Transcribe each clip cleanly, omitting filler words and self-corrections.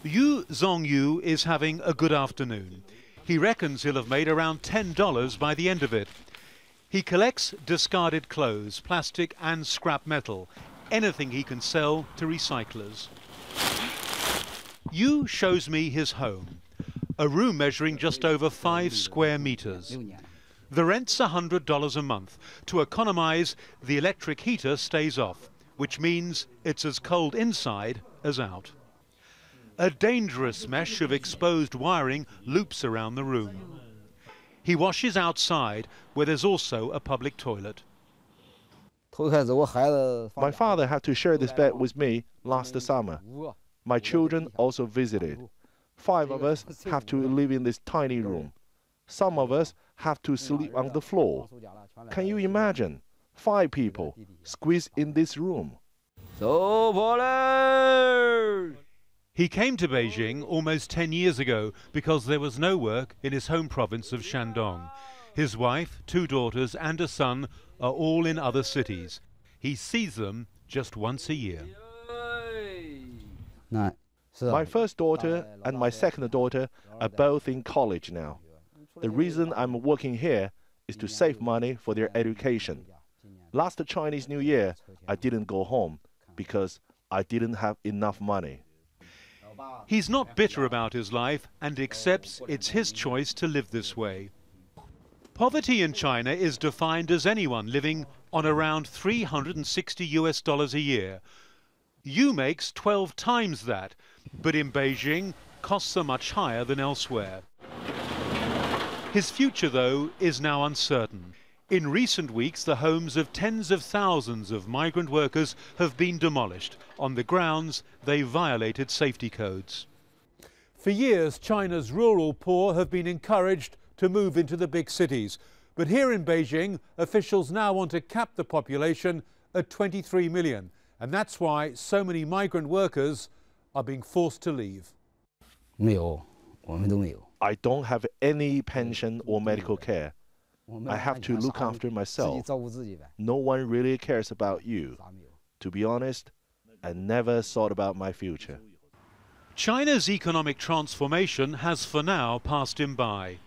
ZONGYU is having a good afternoon. He reckons he'll have made around $10 by the end of it. He collects discarded clothes, plastic and scrap metal, anything he can sell to recyclers. Yu shows me his home, a room measuring just over 5 square meters. The rent's $100 a month. To economize, the electric heater stays off, which means it's as cold inside as out. A dangerous mesh of exposed wiring loops around the room. He washes outside, where there's also a public toilet. My father had to share this bed with me last summer. My children also visited. 5 of us have to live in this tiny room. Some of us have to sleep on the floor. Can you imagine? 5 people squeezed in this room. He came to Beijing almost 10 years ago because there was no work in his home province of Shandong. His wife, 2 daughters and a son are all in other cities. He sees them just once a year. My first daughter and my second daughter are both in college now. The reason I'm working here is to save money for their education. Last Chinese New Year, I didn't go home because I didn't have enough money. He's not bitter about his life and accepts it's his choice to live this way. Poverty in China is defined as anyone living on around $360 a year. Yu makes 12 times that, but in Beijing, costs are much higher than elsewhere. His future, though, is now uncertain. In recent weeks, the homes of tens of thousands of migrant workers have been demolished on the grounds they violated safety codes. For years, China's rural poor have been encouraged to move into the big cities. But here in Beijing, officials now want to cap the population at 23 million. And that's why so many migrant workers are being forced to leave. I don't have any pension or medical care. I have to look after myself. No one really cares about you. To be honest, I never thought about my future. China's economic transformation has for now passed him by.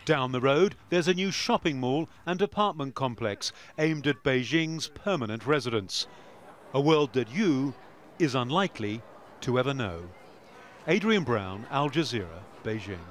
Down the road, there's a new shopping mall and apartment complex aimed at Beijing's permanent residents. A world that Yu is unlikely to ever know. Adrian Brown, Al Jazeera, Beijing.